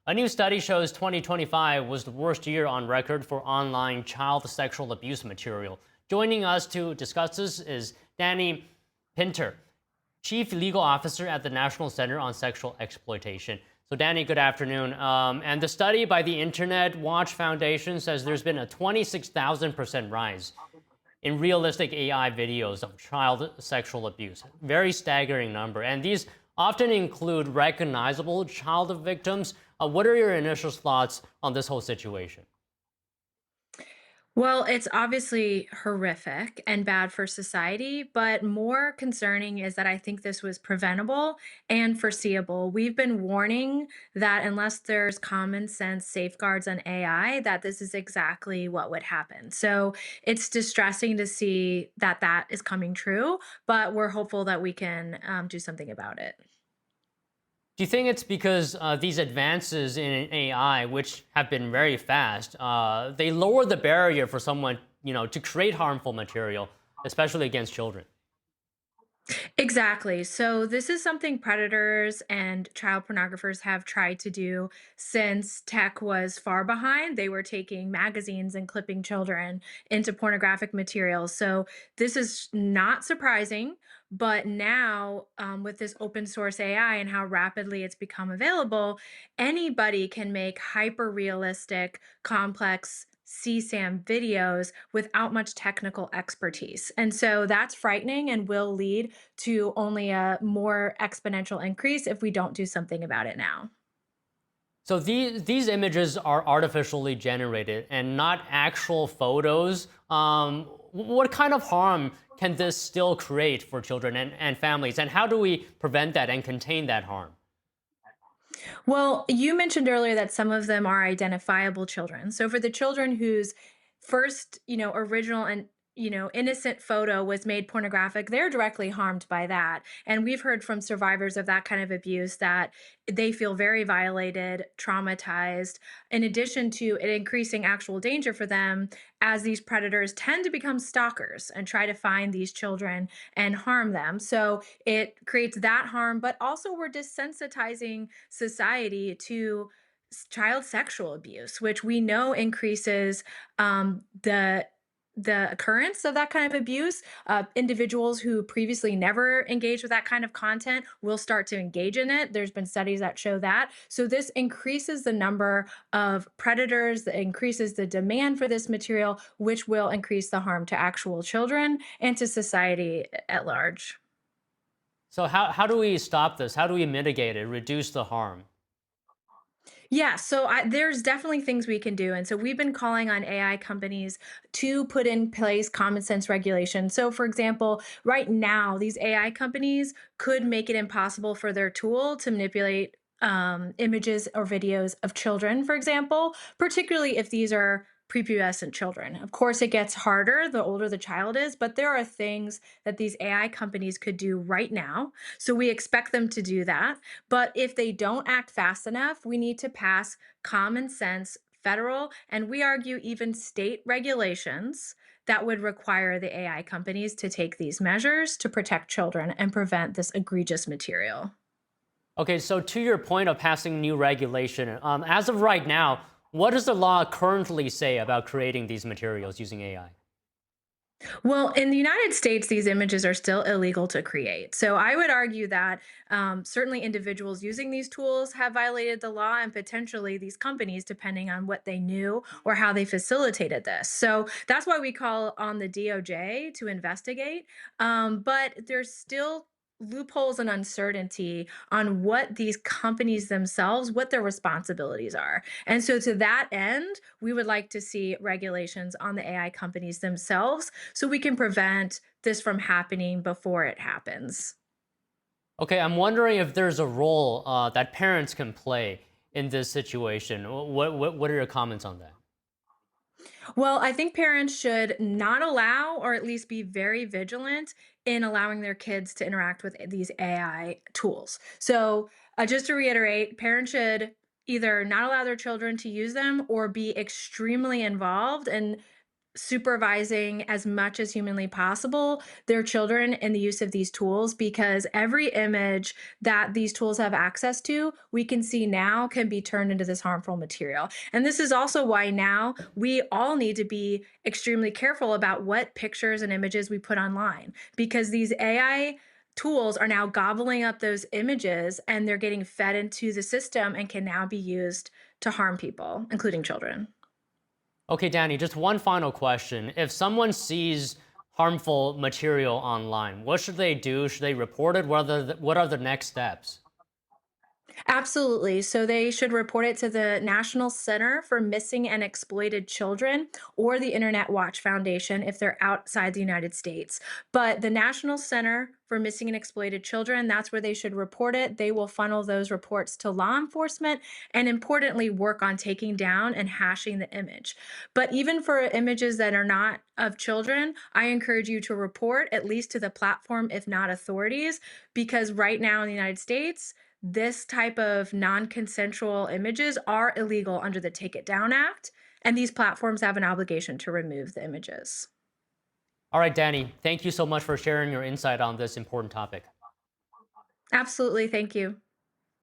A new study shows 2025 was the worst year on record for online child sexual abuse material. Joining us to discuss this is Dani Pinter, Chief Legal Officer at the National Center on Sexual Exploitation. So, Dani, good afternoon. And the study by the Internet Watch Foundation says there's been a 26,000% rise in realistic AI videos of child sexual abuse. Very staggering number. And these often include recognizable child victims. What are your initial thoughts on this whole situation? Well, it's obviously horrific and bad for society, but more concerning is that I think this was preventable and foreseeable. We've been warning that unless there's common sense safeguards on AI, that this is exactly what would happen. So it's distressing to see that that is coming true, but we're hopeful that we can do something about it. Do you think it's because these advances in AI, which have been very fast, they lower the barrier for someone, to create harmful material, especially against children? Exactly. So, this is something predators and child pornographers have tried to do since tech was far behind. They were taking magazines and clipping children into pornographic materials. So, this is not surprising. But now, with this open source AI and how rapidly it's become available, anybody can make hyper realistic, complex CSAM videos without much technical expertise. And so that's frightening and will lead to only a more exponential increase if we don't do something about it now. So these images are artificially generated and not actual photos. What kind of harm can this still create for children and families? And how do we prevent that and contain that harm? Well, you mentioned earlier that some of them are identifiable children. So for the children whose first, original and innocent photo was made pornographic, they're directly harmed by that. And we've heard from survivors of that kind of abuse that they feel very violated, traumatized, in addition to it increasing actual danger for them, as these predators tend to become stalkers and try to find these children and harm them. So it creates that harm, but also we're desensitizing society to child sexual abuse, which we know increases the occurrence of that kind of abuse. Individuals who previously never engaged with that kind of content will start to engage in it. There's been studies that show that. So this increases the number of predators, that increases the demand for this material, which will increase the harm to actual children and to society at large. So how do we stop this? How do we mitigate it, reduce the harm? Yeah, so there's definitely things we can do. And so we've been calling on AI companies to put in place common sense regulation. So, for example, right now, these AI companies could make it impossible for their tool to manipulate images or videos of children, for example, particularly if these are prepubescent children. Of course, it gets harder the older the child is, but there are things that these AI companies could do right now. So we expect them to do that. But if they don't act fast enough, we need to pass common sense federal and we argue even state regulations that would require the AI companies to take these measures to protect children and prevent this egregious material. Okay, so to your point of passing new regulation, as of right now, what does the law currently say about creating these materials using AI? Well, in the United States, these images are still illegal to create. So I would argue that certainly individuals using these tools have violated the law and potentially these companies, depending on what they knew or how they facilitated this. So that's why we call on the DOJ to investigate. But there's still loopholes and uncertainty on what these companies themselves, what their responsibilities are. And so to that end, we would like to see regulations on the AI companies themselves so we can prevent this from happening before it happens. Okay, I'm wondering if there's a role that parents can play in this situation. What are your comments on that? Well, I think parents should not allow or at least be very vigilant in allowing their kids to interact with these AI tools. So, just to reiterate, parents should either not allow their children to use them or be extremely involved and supervising as much as humanly possible their children in the use of these tools, because every image that these tools have access to, we can see now can be turned into this harmful material. And this is also why now we all need to be extremely careful about what pictures and images we put online, because these AI tools are now gobbling up those images and they're getting fed into the system and can now be used to harm people, including children. Okay, Danny, just one final question. If someone sees harmful material online, what should they do? Should they report it? What are the next steps? Absolutely. So they should report it to the National Center for Missing and Exploited Children or the Internet Watch Foundation if they're outside the United States. But the National Center for Missing and Exploited Children, that's where they should report it. They will funnel those reports to law enforcement and importantly work on taking down and hashing the image. But even for images that are not of children, I encourage you to report at least to the platform, if not authorities, because right now in the United States, this type of non-consensual images are illegal under the Take It Down Act, and these platforms have an obligation to remove the images. All right, Danny, thank you so much for sharing your insight on this important topic. Absolutely, thank you.